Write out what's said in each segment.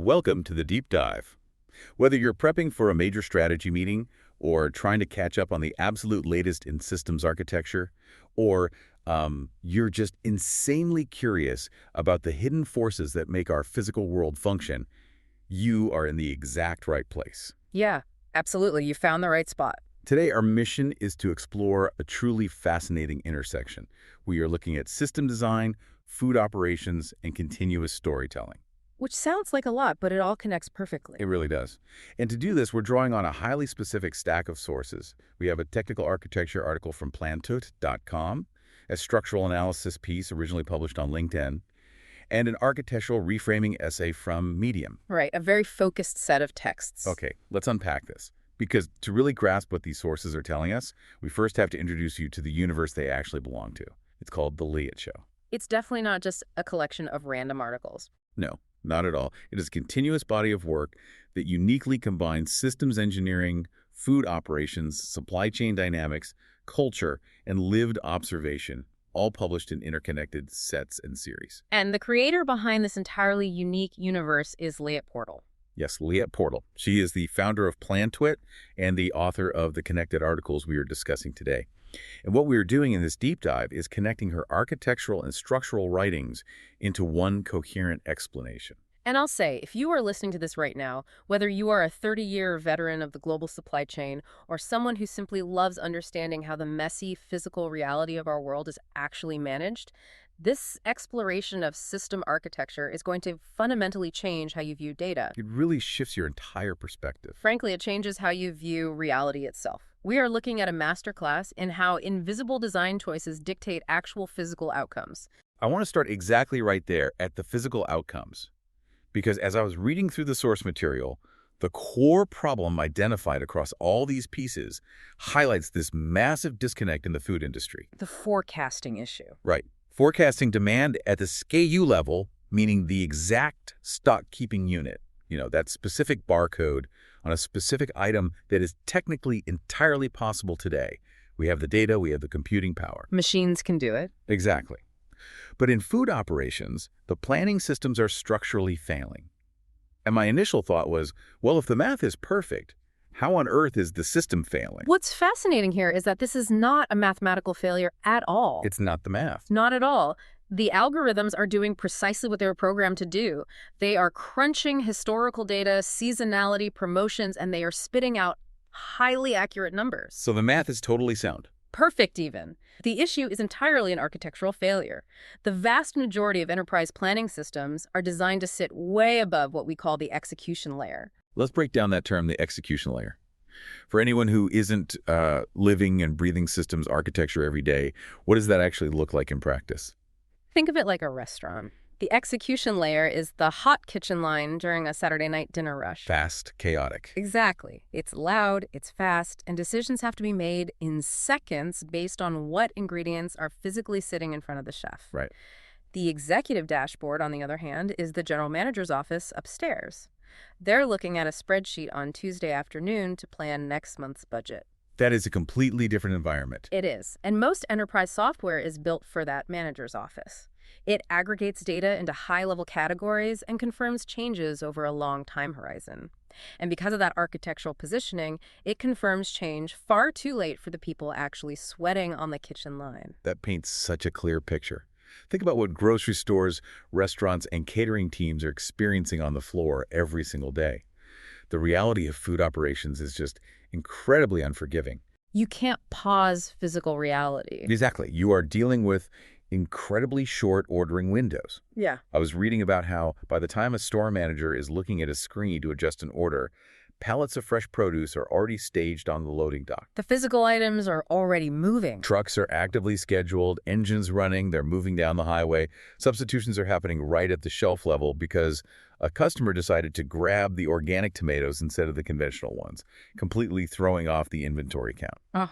Welcome to the deep dive. Whether you're prepping for a major strategy meeting or trying to catch up on the absolute latest in systems architecture, or you're just insanely curious about the hidden forces that make our physical world function, you are in the exact right place. Yeah, absolutely. You found the right spot. Today, our mission is to explore a truly fascinating intersection. We are looking at system design, food operations, and continuous storytelling. Which sounds like a lot, but it all connects perfectly. It really does. And to do this, we're drawing on a highly specific stack of sources. We have a technical architecture article from PlanToIt.com, a structural analysis piece originally published on LinkedIn, and an architectural reframing essay from Medium. Right, a very focused set of texts. Okay, let's unpack this. Because to really grasp what these sources are telling us, we first have to introduce you to the universe they actually belong to. It's called The Liat Show. It's definitely not just a collection of random articles. No, not at all. It is a continuous body of work that uniquely combines systems engineering, food operations, supply chain dynamics, culture, and lived observation, all published in interconnected sets and series. And the creator behind this entirely unique universe is Liat Portal. Yes, Liat Portal. She is the founder of PlanToIt and the author of the connected articles we are discussing today. And what we are doing in this deep dive is connecting her architectural and structural writings into one coherent explanation. And I'll say, if you are listening to this right now, whether you are a 30-year veteran of the global supply chain or someone who simply loves understanding how the messy physical reality of our world is actually managed, this exploration of system architecture is going to fundamentally change how you view data. It really shifts your entire perspective. Frankly, it changes how you view reality itself. We are looking at a masterclass in how invisible design choices dictate actual physical outcomes. I want to start exactly right there at the physical outcomes. Because as I was reading through the source material, the core problem identified across all these pieces highlights this massive disconnect in the food industry. The forecasting issue. Right. Forecasting demand at the SKU level, meaning the exact stock keeping unit, that specific barcode on a specific item that is technically entirely possible today. We have the data, we have the computing power. Machines can do it. Exactly. But in food operations, the planning systems are structurally failing. And my initial thought was, well, if the math is perfect, how on earth is the system failing? What's fascinating here is that this is not a mathematical failure at all. It's not the math. Not at all. The algorithms are doing precisely what they were programmed to do. They are crunching historical data, seasonality, promotions, and they are spitting out highly accurate numbers. So the math is totally sound. Perfect, even. The issue is entirely an architectural failure. The vast majority of enterprise planning systems are designed to sit way above what we call the execution layer. Let's break down that term, the execution layer. For anyone who isn't living and breathing systems architecture every day, what does that actually look like in practice? Think of it like a restaurant. The execution layer is the hot kitchen line during a Saturday night dinner rush. Fast, chaotic. Exactly. It's loud, it's fast, and decisions have to be made in seconds based on what ingredients are physically sitting in front of the chef. Right. The executive dashboard, on the other hand, is the general manager's office upstairs. They're looking at a spreadsheet on Tuesday afternoon to plan next month's budget. That is a completely different environment. It is. And most enterprise software is built for that manager's office. It aggregates data into high-level categories and confirms changes over a long time horizon. And because of that architectural positioning, it confirms change far too late for the people actually sweating on the kitchen line. That paints such a clear picture. Think about what grocery stores, restaurants, and catering teams are experiencing on the floor every single day. The reality of food operations is just incredibly unforgiving. You can't pause physical reality. Exactly. You are dealing with incredibly short ordering windows. Yeah. I was reading about how by the time a store manager is looking at a screen to adjust an order, pallets of fresh produce are already staged on the loading dock. The physical items are already moving. Trucks are actively scheduled, engines running, they're moving down the highway. Substitutions are happening right at the shelf level because a customer decided to grab the organic tomatoes instead of the conventional ones, completely throwing off the inventory count.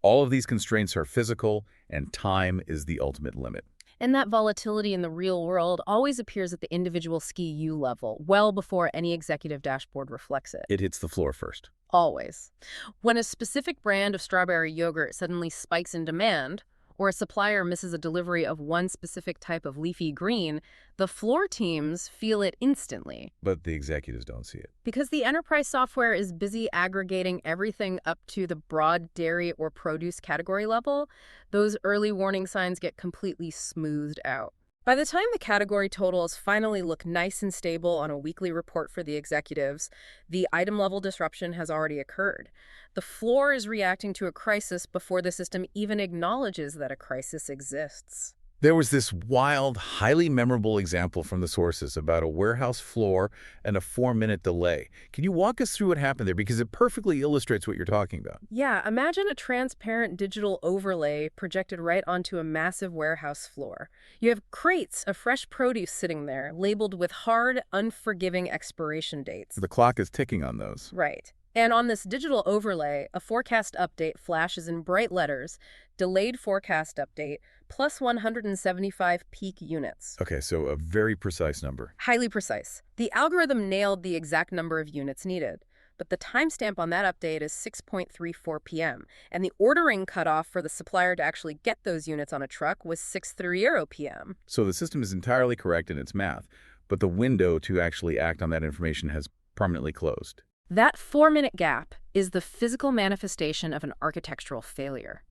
All of these constraints are physical, and time is the ultimate limit. And that volatility in the real world always appears at the individual SKU level, well before any executive dashboard reflects it. It hits the floor first. Always. When a specific brand of strawberry yogurt suddenly spikes in demand, or a supplier misses a delivery of one specific type of leafy green, the floor teams feel it instantly. But the executives don't see it. Because the enterprise software is busy aggregating everything up to the broad dairy or produce category level, those early warning signs get completely smoothed out. By the time the category totals finally look nice and stable on a weekly report for the executives, the item-level disruption has already occurred. The floor is reacting to a crisis before the system even acknowledges that a crisis exists. There was this wild, highly memorable example from the sources about a warehouse floor and a 4-minute delay. Can you walk us through what happened there? Because it perfectly illustrates what you're talking about. Yeah, imagine a transparent digital overlay projected right onto a massive warehouse floor. You have crates of fresh produce sitting there, labeled with hard, unforgiving expiration dates. The clock is ticking on those. Right. And on this digital overlay, a forecast update flashes in bright letters, delayed forecast update, plus 175 peak units. Okay, so a very precise number. Highly precise. The algorithm nailed the exact number of units needed, but the timestamp on that update is 6:34 p.m., and the ordering cutoff for the supplier to actually get those units on a truck was 6:30 p.m. So the system is entirely correct in its math, but the window to actually act on that information has permanently closed. That 4-minute gap is the physical manifestation of an architectural failure.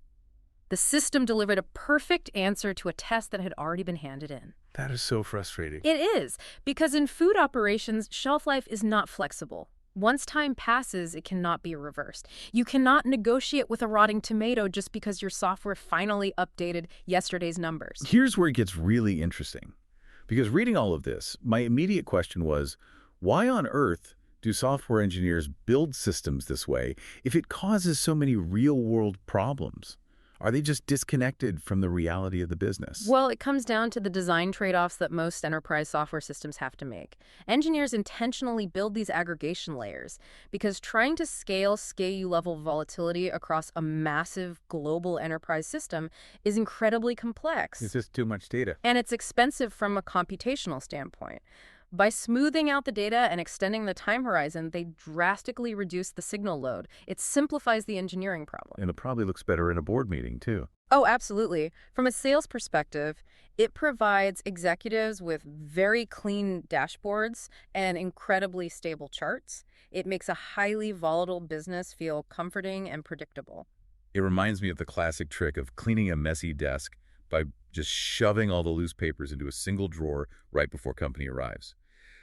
The system delivered a perfect answer to a test that had already been handed in. That is so frustrating. It is, because in food operations, shelf life is not flexible. Once time passes, it cannot be reversed. You cannot negotiate with a rotting tomato just because your software finally updated yesterday's numbers. Here's where it gets really interesting. Because reading all of this, my immediate question was, why on earth do software engineers build systems this way if it causes so many real-world problems? Are they just disconnected from the reality of the business? Well, it comes down to the design trade-offs that most enterprise software systems have to make. Engineers intentionally build these aggregation layers because trying to scale SKU-level volatility across a massive global enterprise system is incredibly complex. It's just too much data. And it's expensive from a computational standpoint. By smoothing out the data and extending the time horizon, they drastically reduce the signal load. It simplifies the engineering problem. And it probably looks better in a board meeting, too. Oh, absolutely. From a sales perspective, it provides executives with very clean dashboards and incredibly stable charts. It makes a highly volatile business feel comforting and predictable. It reminds me of the classic trick of cleaning a messy desk by just shoving all the loose papers into a single drawer right before company arrives.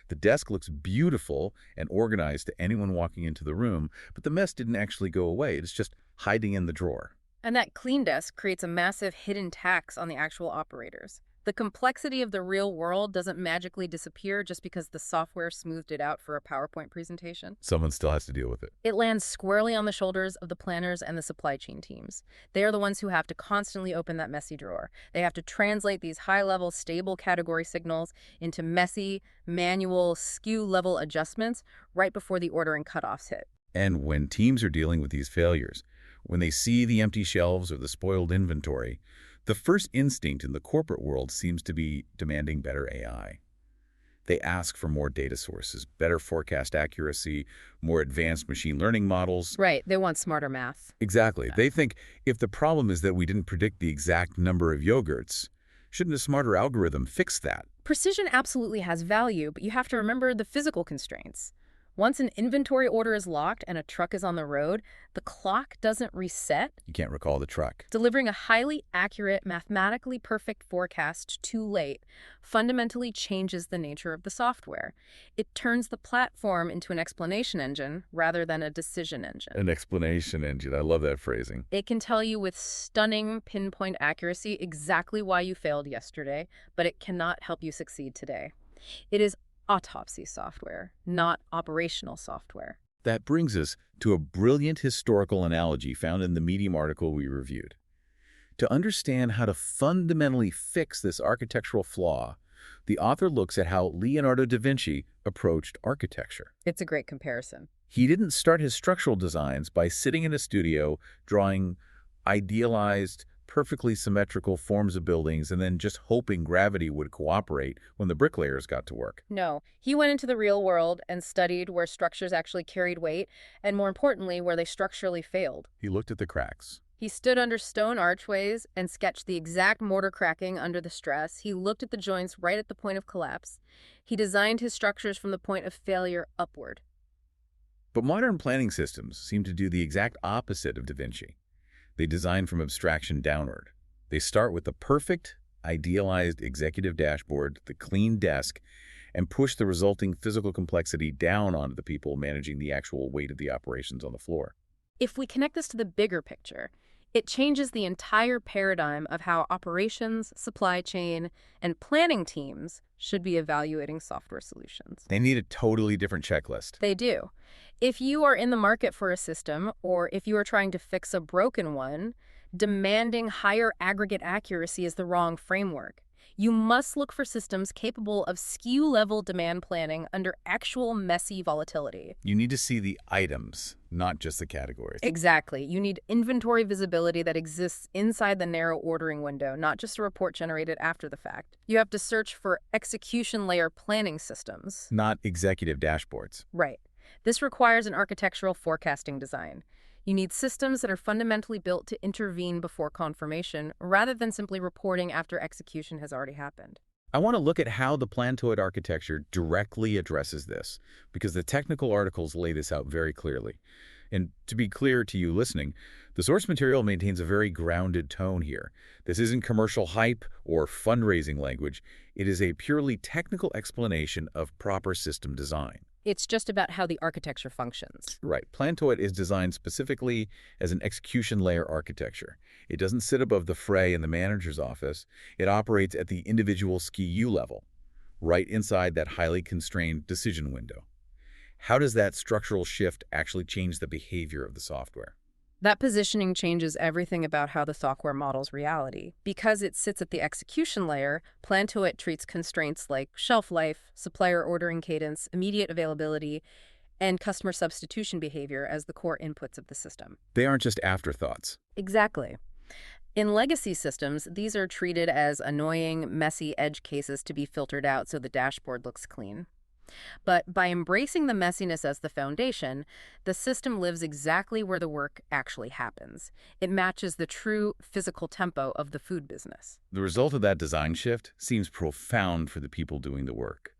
The desk looks beautiful and organized to anyone walking into the room, but the mess didn't actually go away. It's just hiding in the drawer. And that clean desk creates a massive hidden tax on the actual operators. The complexity of the real world doesn't magically disappear just because the software smoothed it out for a PowerPoint presentation. Someone still has to deal with it. It lands squarely on the shoulders of the planners and the supply chain teams. They are the ones who have to constantly open that messy drawer. They have to translate these high-level, stable category signals into messy, manual, SKU-level adjustments right before the ordering cutoffs hit. And when teams are dealing with these failures, when they see the empty shelves or the spoiled inventory, the first instinct in the corporate world seems to be demanding better AI. They ask for more data sources, better forecast accuracy, more advanced machine learning models. Right, they want smarter math. Exactly. They think if the problem is that we didn't predict the exact number of yogurts, shouldn't a smarter algorithm fix that? Precision absolutely has value, but you have to remember the physical constraints. Once an inventory order is locked and a truck is on the road, the clock doesn't reset. You can't recall the truck. Delivering a highly accurate, mathematically perfect forecast too late fundamentally changes the nature of the software. It turns the platform into an explanation engine rather than a decision engine. An explanation engine. I love that phrasing. It can tell you with stunning pinpoint accuracy exactly why you failed yesterday, but it cannot help you succeed today. It is autopsy software, not operational software. That brings us to a brilliant historical analogy found in the Medium article we reviewed. To understand how to fundamentally fix this architectural flaw, the author looks at how Leonardo da Vinci approached architecture. It's a great comparison. He didn't start his structural designs by sitting in a studio drawing idealized, perfectly symmetrical forms of buildings and then just hoping gravity would cooperate when the bricklayers got to work. No, he went into the real world and studied where structures actually carried weight, and more importantly, where they structurally failed. He looked at the cracks. He stood under stone archways and sketched the exact mortar cracking under the stress. He looked at the joints right at the point of collapse. He designed his structures from the point of failure upward. But modern planning systems seem to do the exact opposite of Da Vinci. They design from abstraction downward. They start with the perfect, idealized executive dashboard, the clean desk, and push the resulting physical complexity down onto the people managing the actual weight of the operations on the floor. If we connect this to the bigger picture, it changes the entire paradigm of how operations, supply chain, and planning teams should be evaluating software solutions. They need a totally different checklist. They do. If you are in the market for a system, or if you are trying to fix a broken one, demanding higher aggregate accuracy is the wrong framework. You must look for systems capable of SKU-level demand planning under actual messy volatility. You need to see the items, not just the categories. Exactly. You need inventory visibility that exists inside the narrow ordering window, not just a report generated after the fact. You have to search for execution layer planning systems. Not executive dashboards. Right. This requires an architectural forecasting design. You need systems that are fundamentally built to intervene before confirmation, rather than simply reporting after execution has already happened. I want to look at how the PlanToIt architecture directly addresses this, because the technical articles lay this out very clearly. And to be clear to you listening, the source material maintains a very grounded tone here. This isn't commercial hype or fundraising language. It is a purely technical explanation of proper system design. It's just about how the architecture functions. Right. PlanToIt is designed specifically as an execution layer architecture. It doesn't sit above the fray in the manager's office. It operates at the individual SKU level, right inside that highly constrained decision window. How does that structural shift actually change the behavior of the software? That positioning changes everything about how the software models reality. Because it sits at the execution layer, PlanToIt treats constraints like shelf life, supplier ordering cadence, immediate availability, and customer substitution behavior as the core inputs of the system. They aren't just afterthoughts. Exactly. In legacy systems, these are treated as annoying, messy edge cases to be filtered out so the dashboard looks clean. But by embracing the messiness as the foundation, the system lives exactly where the work actually happens. It matches the true physical tempo of the food business. The result of that design shift seems profound for the people doing the work.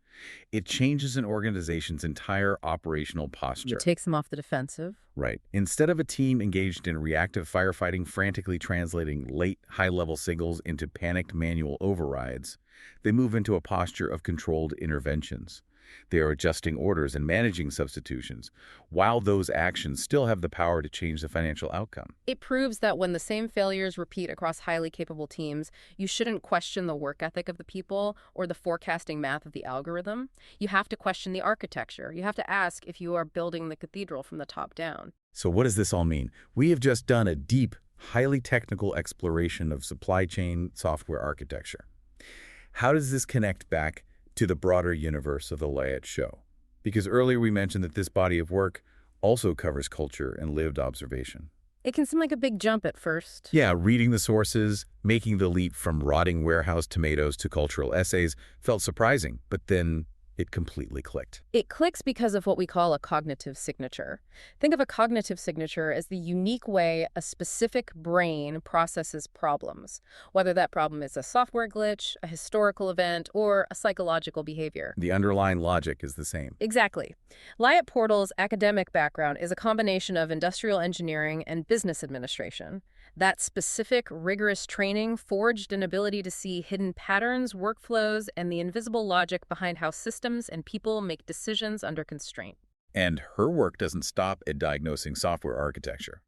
It changes an organization's entire operational posture. It takes them off the defensive. Right. Instead of a team engaged in reactive firefighting, frantically translating late, high-level signals into panicked manual overrides, they move into a posture of controlled interventions. They are adjusting orders and managing substitutions, while those actions still have the power to change the financial outcome. It proves that when the same failures repeat across highly capable teams, you shouldn't question the work ethic of the people or the forecasting math of the algorithm. You have to question the architecture. You have to ask if you are building the cathedral from the top down. So what does this all mean? We have just done a deep, highly technical exploration of supply chain software architecture. How does this connect back to the broader universe of the Layout Show? Because earlier we mentioned that this body of work also covers culture and lived observation. It can seem like a big jump at first. Yeah, reading the sources, making the leap from rotting warehouse tomatoes to cultural essays felt surprising, but then it completely clicked. It clicks because of what we call a cognitive signature. Think of a cognitive signature as the unique way a specific brain processes problems, whether that problem is a software glitch, a historical event, or a psychological behavior. The underlying logic is the same. Exactly. Lyot Portal's academic background is a combination of industrial engineering and business administration. That specific, rigorous training forged an ability to see hidden patterns, workflows, and the invisible logic behind how systems and people make decisions under constraint. And her work doesn't stop at diagnosing software architecture.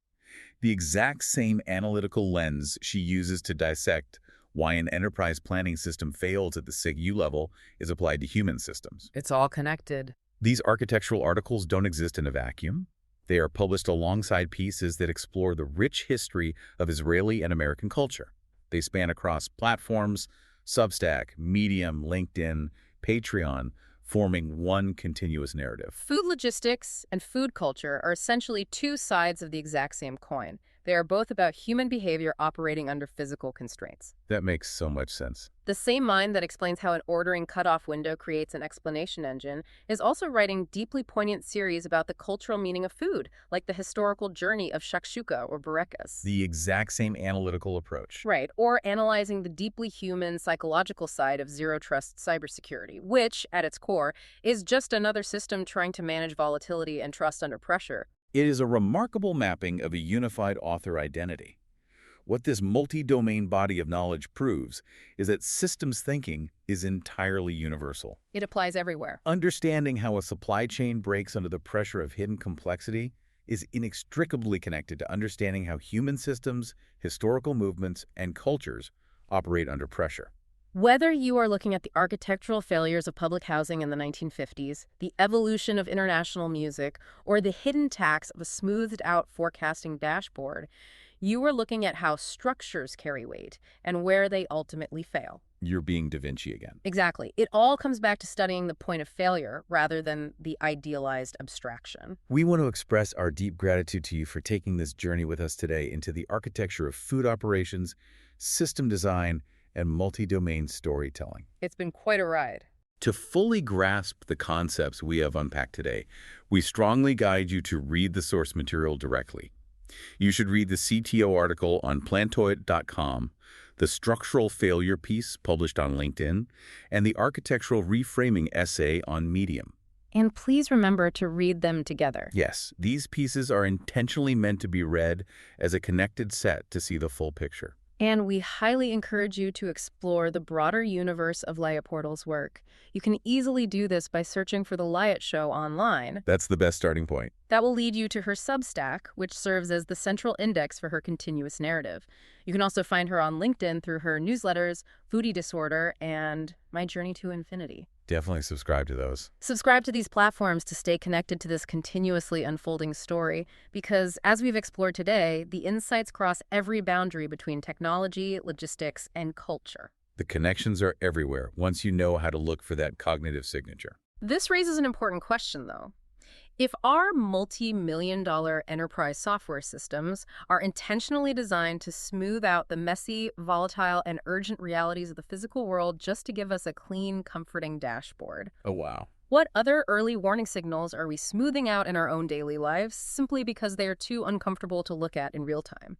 The exact same analytical lens she uses to dissect why an enterprise planning system fails at the SKU level is applied to human systems. It's all connected. These architectural articles don't exist in a vacuum. They are published alongside pieces that explore the rich history of Israeli and American culture. They span across platforms, Substack, Medium, LinkedIn, Patreon, forming one continuous narrative. Food logistics and food culture are essentially two sides of the exact same coin. They are both about human behavior operating under physical constraints. That makes so much sense. The same mind that explains how an ordering cutoff window creates an explanation engine is also writing deeply poignant series about the cultural meaning of food, like the historical journey of shakshuka or burekas. The exact same analytical approach. Right, or analyzing the deeply human psychological side of zero-trust cybersecurity, which, at its core, is just another system trying to manage volatility and trust under pressure. It is a remarkable mapping of a unified author identity. What this multi-domain body of knowledge proves is that systems thinking is entirely universal. It applies everywhere. Understanding how a supply chain breaks under the pressure of hidden complexity is inextricably connected to understanding how human systems, historical movements, and cultures operate under pressure. Whether you are looking at the architectural failures of public housing in the 1950s, the evolution of international music, or the hidden tax of a smoothed-out forecasting dashboard, you are looking at how structures carry weight and where they ultimately fail. You're being Da Vinci again. Exactly. It all comes back to studying the point of failure rather than the idealized abstraction. We want to express our deep gratitude to you for taking this journey with us today into the architecture of food operations, system design, and multi-domain storytelling. It's been quite a ride. To fully grasp the concepts we have unpacked today, we strongly guide you to read the source material directly. You should read the CTO article on PlanToIt.com, the structural failure piece published on LinkedIn, and the architectural reframing essay on Medium. And please remember to read them together. Yes, these pieces are intentionally meant to be read as a connected set to see the full picture. And we highly encourage you to explore the broader universe of Layat Portal's work. You can easily do this by searching for The Layat Show online. That's the best starting point. That will lead you to her Substack, which serves as the central index for her continuous narrative. You can also find her on LinkedIn through her newsletters, Foodie Disorder, and My Journey to Infinity. Definitely subscribe to those. Subscribe to these platforms to stay connected to this continuously unfolding story, because as we've explored today, the insights cross every boundary between technology, logistics, and culture. The connections are everywhere once you know how to look for that cognitive signature. This raises an important question, though. If our multi-million-dollar enterprise software systems are intentionally designed to smooth out the messy, volatile, and urgent realities of the physical world just to give us a clean, comforting dashboard, Oh, wow. what other early warning signals are we smoothing out in our own daily lives simply because they are too uncomfortable to look at in real time?